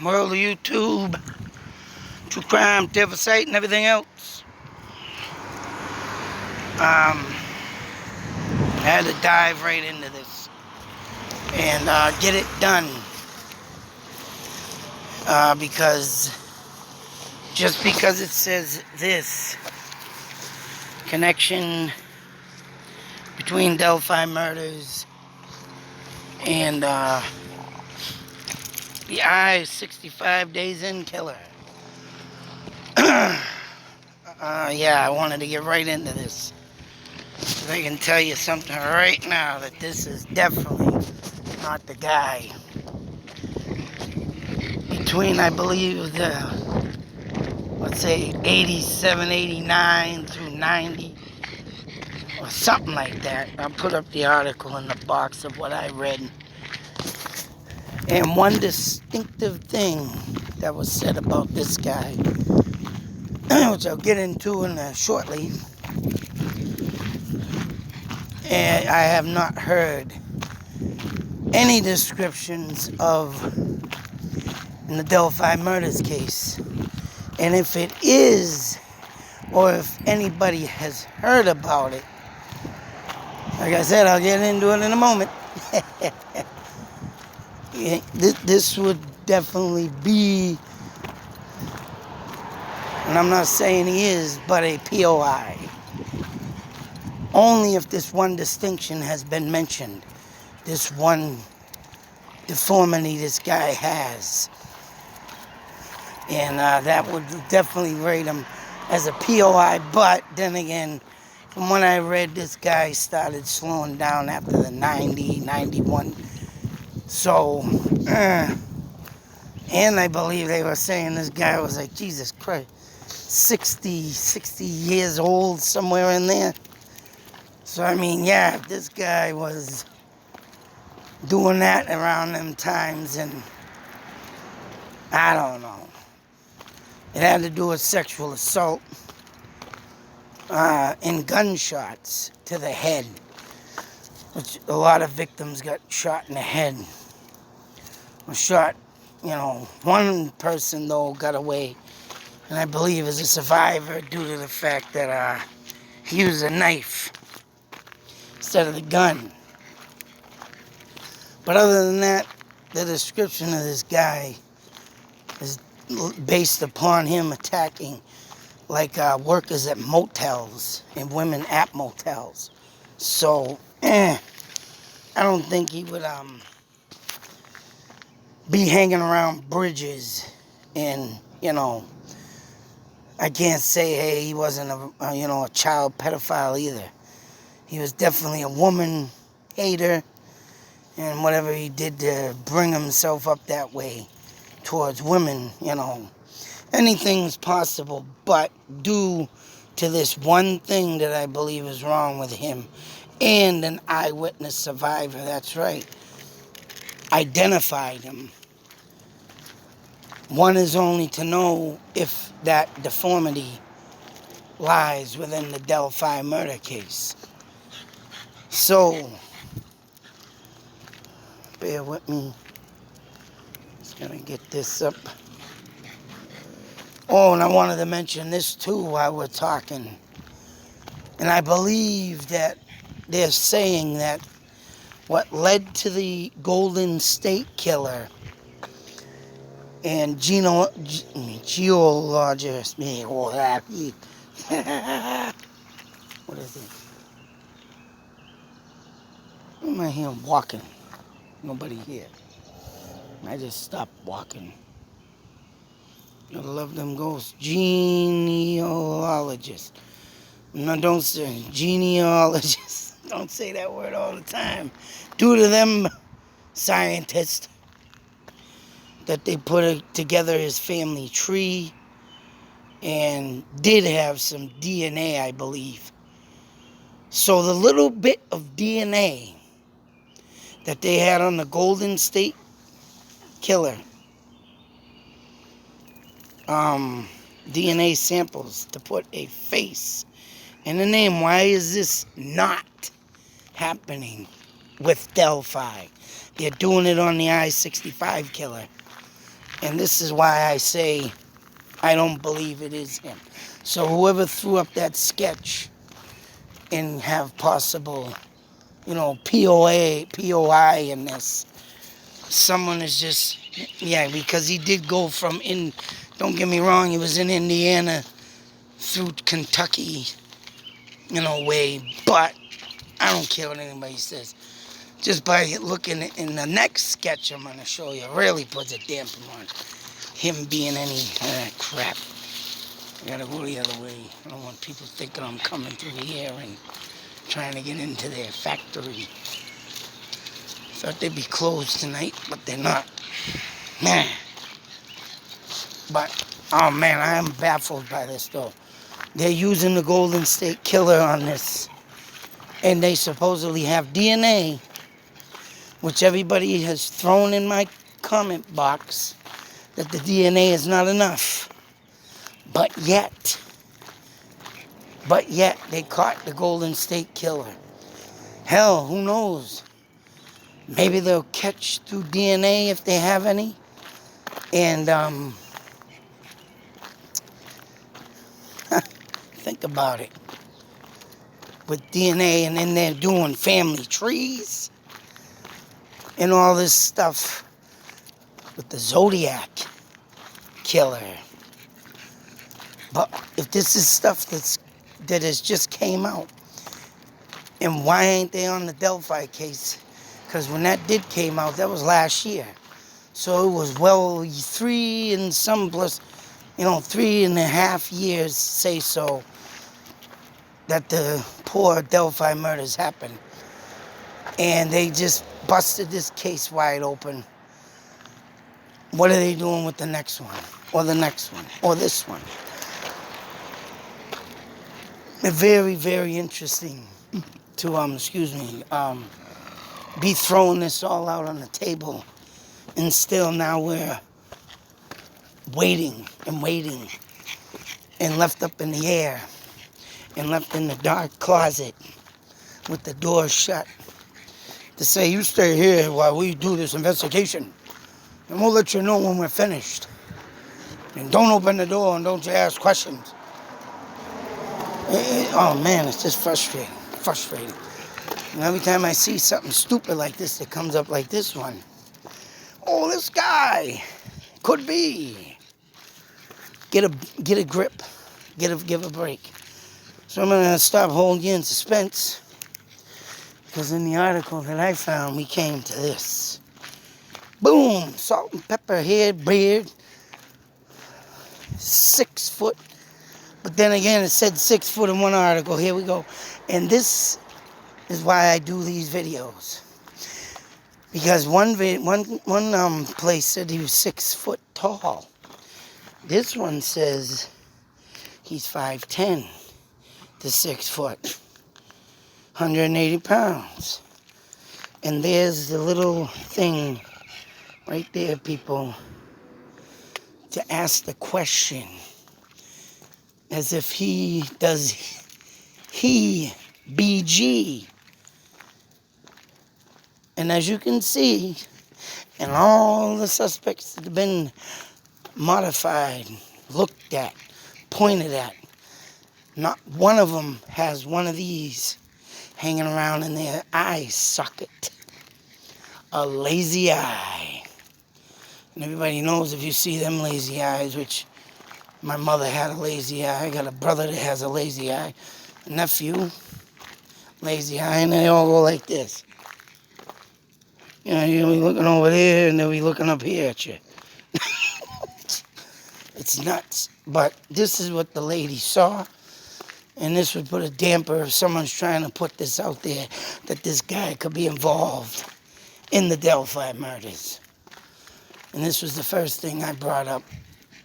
world of YouTube, true crime, devil site, and everything else. I had to dive right into this and get it done because just because it says this connection between Delphi murders and the I 65 Days In killer. Yeah, I wanted to get right into this. I can tell you something right now that this is definitely not the guy. Between, I believe, let's say 87, 89 through 90, or something like that. I'll put up the article in the box of what I read. And one distinctive thing that was said about this guy, which I'll get into shortly, and I have not heard any descriptions of in the Delphi murders case. And if it is, or if anybody has heard about it, like I said, I'll get into it in a moment. This would definitely be, and I'm not saying he is, but a POI. Only if this one distinction has been mentioned. This one deformity this guy has. And that would definitely rate him as a POI. But then again, from what I read, this guy started slowing down after the 90, 91. So, and I believe they were saying this guy was like, Jesus Christ, 60 years old, somewhere in there. So, I mean, yeah, if this guy was doing that around them times, and I don't know. It had to do with sexual assault and gunshots to the head, which a lot of victims got shot in the head. Or shot, one person, though, got away, and I believe is a survivor due to the fact that he used a knife instead of the gun. But other than that, the description of this guy is based upon him attacking like workers at motels and women at motels. So, I don't think he would be hanging around bridges and, I can't say, hey, he wasn't a child pedophile either. He was definitely a woman hater, and whatever he did to bring himself up that way towards women, anything's possible, but due to this one thing that I believe is wrong with him, and an eyewitness survivor, that's right, identified him. One is only to know if that deformity lies within the Delphi murder case. So, bear with me. Just gonna get this up. Oh, and I wanted to mention this too while we're talking. And I believe that they're saying that what led to the Golden State Killer and geologist, what is it? Why am I here walking? Nobody here. I just stopped walking. I love them ghosts. Genealogist. No, don't say genealogist. Don't say that word all the time. Due to them scientists that they put together his family tree and did have some DNA, I believe. So the little bit of DNA that they had on the Golden State Killer, DNA samples to put a face and a name. Why is this not happening with Delphi? They're doing it on the I-65 killer. And this is why I say I don't believe it is him. So whoever threw up that sketch and have possible, POI in this, someone is just, because he did go from don't get me wrong, he was in Indiana through Kentucky, way, but I don't care what anybody says. Just by looking in the next sketch I'm going to show you, really puts a damper on him being any crap. I got to go the other way. I don't want people thinking I'm coming through here and trying to get into their factory. Thought they'd be closed tonight, but they're not. Man. But, oh man, I am baffled by this though. They're using the Golden State Killer on this. And they supposedly have DNA, which everybody has thrown in my comment box that the DNA is not enough. But yet, they caught the Golden State Killer. Hell, who knows? Maybe they'll catch through DNA if they have any. And, think about it. With DNA, and then they're doing family trees and all this stuff with the Zodiac Killer. But if this is stuff that has just came out, and why ain't they on the Delphi case? Because when that did came out, that was last year. So it was 3.5 years, say so, that the poor Delphi murders happened. And they just busted this case wide open. What are they doing with the next one? Or the next one? Or this one? Very, very interesting to, be throwing this all out on the table. And still now we're waiting and left up in the air and left in the dark closet with the door shut to say, you stay here while we do this investigation and we'll let you know when we're finished. And don't open the door and don't you ask questions. Oh man, it's just frustrating. And every time I see something stupid like this that comes up like this one, oh, this guy could be. Get a grip. Give a break. So I'm going to stop holding you in suspense. Because in the article that I found, we came to this. Boom! Salt and pepper head, beard. 6 foot. But then again, it said 6 foot in one article. Here we go. And this is why I do these videos. Because one place said he was 6 foot tall. This one says he's 5'10" to 6 foot, 180 pounds. And there's the little thing right there, people, to ask the question as if he BG. And as you can see, and all the suspects that have been modified, looked at, pointed at, not one of them has one of these hanging around in their eye socket. A lazy eye. And everybody knows if you see them lazy eyes, which my mother had a lazy eye. I got a brother that has a lazy eye. A nephew, lazy eye, and they all go like this. You'll be looking over there and they'll be looking up here at you. It's nuts. But this is what the lady saw. And this would put a damper if someone's trying to put this out there, that this guy could be involved in the Delphi murders. And this was the first thing I brought up.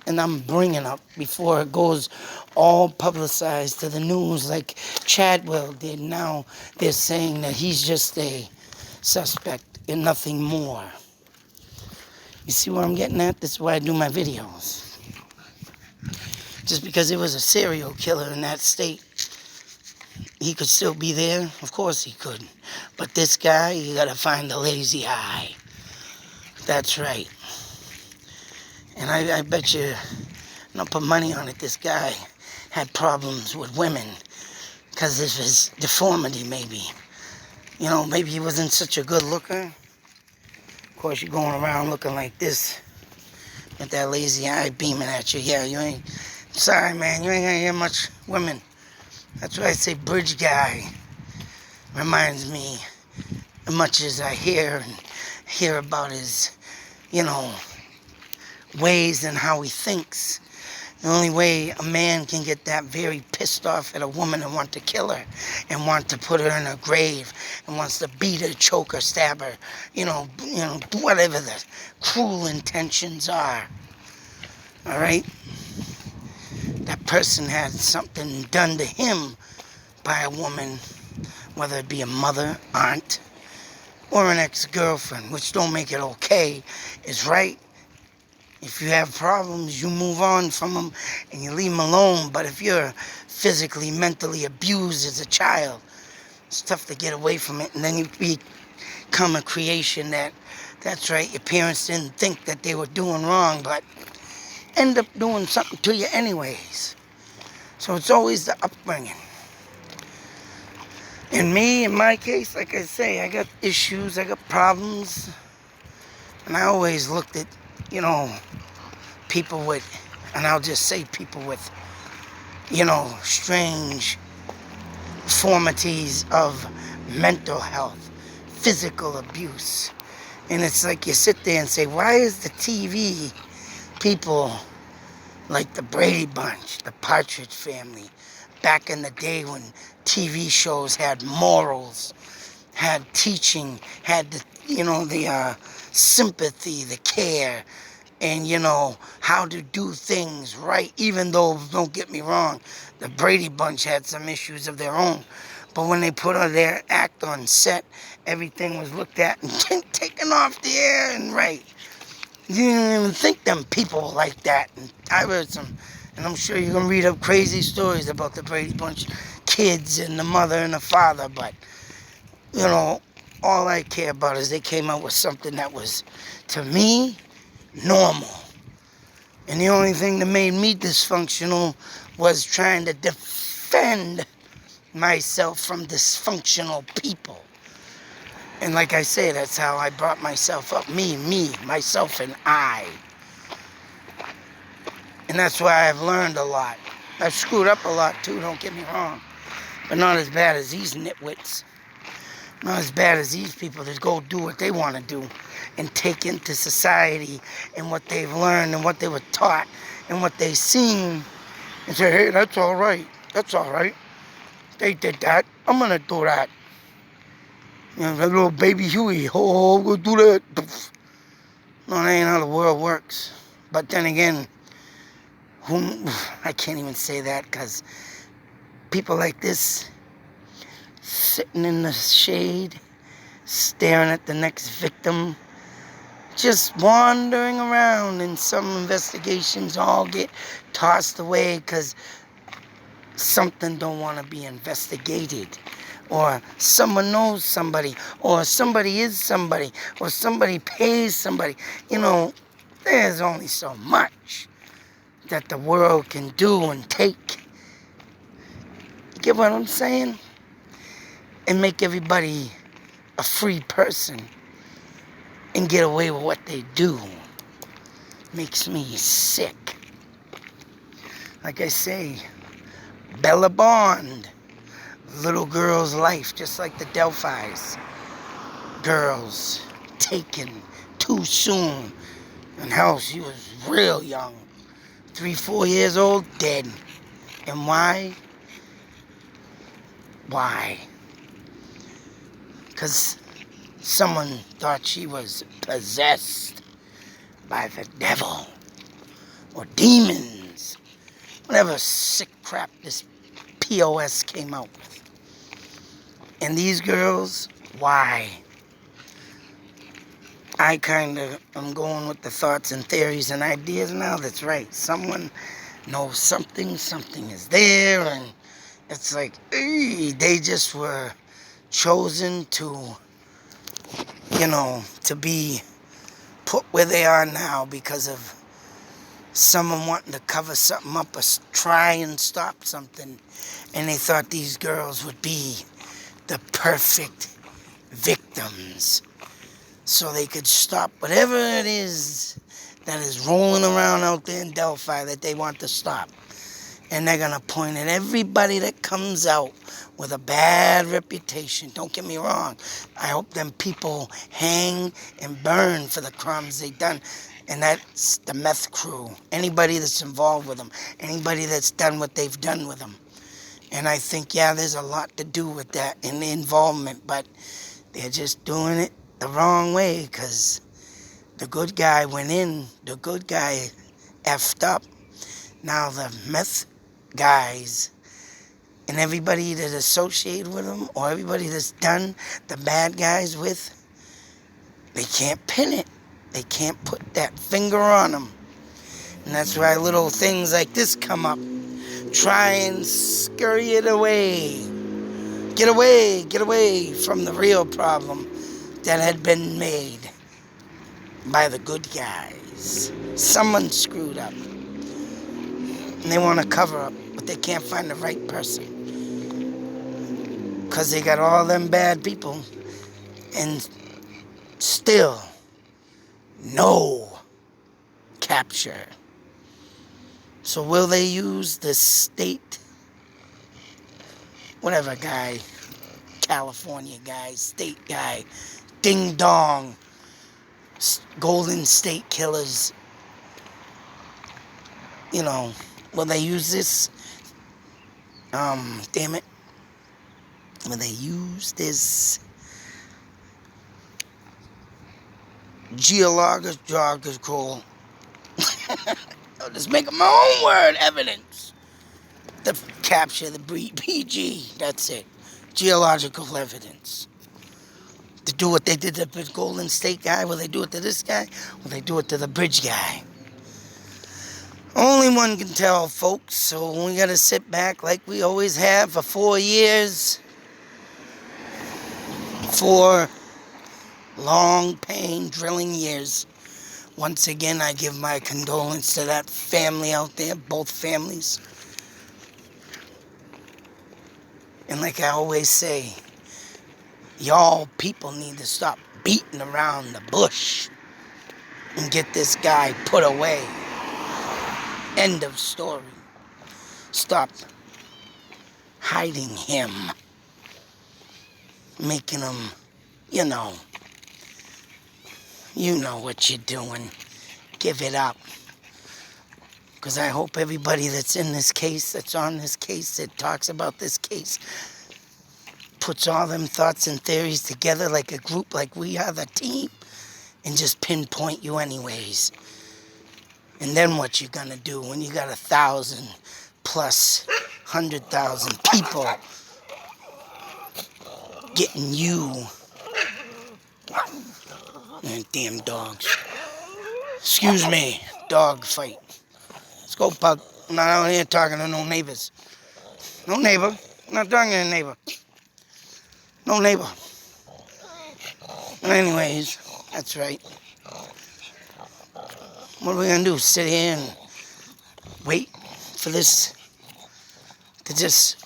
And I'm bringing up before it goes all publicized to the news like Chadwell did. Now they're saying that he's just a suspect and nothing more. You see where I'm getting at? This is why I do my videos. Just because it was a serial killer in that state, he could still be there. Of course he could. But this guy, you gotta find the lazy eye. That's right. And I bet you, and I'll put money on it, this guy had problems with women because of his deformity, maybe. You know, maybe he wasn't such a good looker. Of course, you're going around looking like this with that lazy eye beaming at you. Yeah, you ain't, sorry, man, you ain't gonna hear much women. That's why I say bridge guy. Reminds me as much as I hear about his, you know, ways and how he thinks. The only way a man can get that very pissed off at a woman and want to kill her and want to put her in her grave and wants to beat her, choke her, stab her, you know, whatever the cruel intentions are. All right? That person had something done to him by a woman, whether it be a mother, aunt, or an ex-girlfriend, which don't make it okay, is right. If you have problems, you move on from them and you leave them alone. But if you're physically, mentally abused as a child, it's tough to get away from it. And then you become a creation that's right, your parents didn't think that they were doing wrong, but end up doing something to you anyways. So it's always the upbringing. And me, in my case, like I say, I got issues, I got problems. And I always looked at, you know, people with, and I'll just say people with, you know, strange deformities of mental health, physical abuse. And it's like you sit there and say, why is the TV people like the Brady Bunch, the Partridge Family, back in the day when TV shows had morals, had teaching, had the, you know, the sympathy, the care, and, you know, how to do things right, even though, don't get me wrong, the Brady Bunch had some issues of their own. But when they put on their act on set, everything was looked at and taken off the air and right. You didn't even think them people were like that. And I heard some, and I'm sure you're going to read up crazy stories about the Brady Bunch kids and the mother and the father, but, you know, all I care about is they came up with something that was, to me, normal. And the only thing that made me dysfunctional was trying to defend myself from dysfunctional people. And like I say, that's how I brought myself up. Me, myself, and I. And that's why I've learned a lot. I've screwed up a lot too, don't get me wrong. But not as bad as these nitwits. Not as bad as these people that go do what they want to do and take into society and what they've learned and what they were taught and what they've seen and say, hey, that's all right. That's all right. They did that. I'm going to do that. You know, that little baby Huey, oh, I'm going to do that. No, that ain't how the world works. But then again, I can't even say that because people like this sitting in the shade, staring at the next victim, just wandering around, and some investigations all get tossed away because something don't want to be investigated, or someone knows somebody, or somebody is somebody, or somebody pays somebody. You know, there's only so much that the world can do and take. You get what I'm saying? And make everybody a free person and get away with what they do. Makes me sick. Like I say, Bella Bond, little girl's life, just like the Delphi's. Girls taken too soon. And hell, she was real young. 3-4 years old, dead. And why? Why? Because someone thought she was possessed by the devil or demons. Whatever sick crap this POS came out with. And these girls, why? I kind of am going with the thoughts and theories and ideas now. That's right. Someone knows something is there, and it's like, they just were chosen to, you know, to be put where they are now because of someone wanting to cover something up or try and stop something, and they thought these girls would be the perfect victims so they could stop whatever it is that is rolling around out there in Delphi that they want to stop. And they're going to point at everybody that comes out with a bad reputation. Don't get me wrong. I hope them people hang and burn for the crimes they done. And that's the meth crew. Anybody that's involved with them. Anybody that's done what they've done with them. And I think, yeah, there's a lot to do with that in the involvement. But they're just doing it the wrong way because the good guy went in. The good guy effed up. Now the meth guys and everybody that associated with them or everybody that's done the bad guys with, they can't pin it. They can't put that finger on them. And that's why little things like this come up. Try and scurry it away. Get away from the real problem that had been made by the good guys. Someone screwed up. And they want to cover up, but they can't find the right person. Because they got all them bad people. And still, no capture. So will they use the state, whatever guy, California guy, state guy, ding dong, Golden State Killers, you know, will they use this? Damn it. Will they use this geological, I'll just make up my own word, evidence to capture the PG, that's it. Geological evidence. To do what they did to the Golden State guy, will they do it to this guy? Will they do it to the bridge guy? Only one can tell, folks, so we gotta sit back like we always have for 4 years. 4 long, pain, drilling years. Once again, I give my condolence to that family out there, both families. And like I always say, y'all people need to stop beating around the bush and get this guy put away. End of story. Stop hiding him. Making him, you know what you're doing. Give it up. Because I hope everybody that's in this case, that's on this case, that talks about this case, puts all them thoughts and theories together like a group, like we are the team, and just pinpoint you anyways. And then what you gonna do when you got 1,000 plus 100,000 people getting you? Damn dogs. Excuse me, dog fight. Let's go, Pug. I'm not out here talking to no neighbors. No neighbor. I'm not talking to a neighbor. No neighbor. But anyways, that's right. What are we gonna do? Sit here and wait for this to just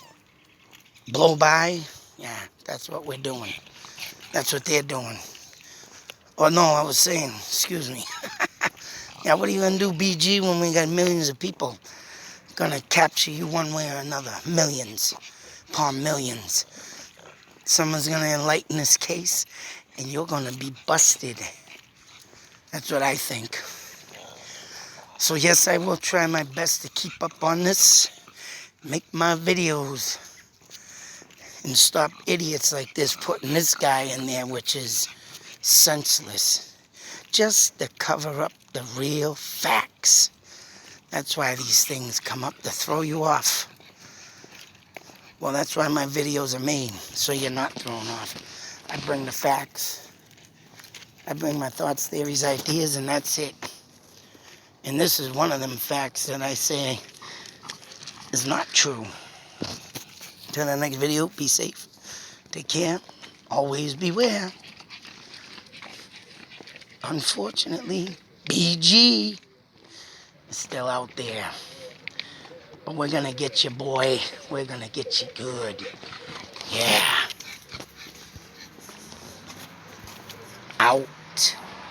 blow by? Yeah, that's what we're doing. That's what they're doing. Oh no, I was saying, excuse me. Yeah, what are you gonna do, BG, when we got millions of people gonna capture you one way or another? Millions upon millions. Someone's gonna enlighten this case and you're gonna be busted. That's what I think. So yes, I will try my best to keep up on this, make my videos, and stop idiots like this putting this guy in there, which is senseless, just to cover up the real facts. That's why these things come up, to throw you off. Well, that's why my videos are made, so you're not thrown off. I bring the facts. I bring my thoughts, theories, ideas, and that's it. And this is one of them facts that I say is not true. Till the next video, be safe. Take care. Always beware. Unfortunately, BG. is still out there. But we're gonna get you, boy. We're gonna get you good. Yeah. Out.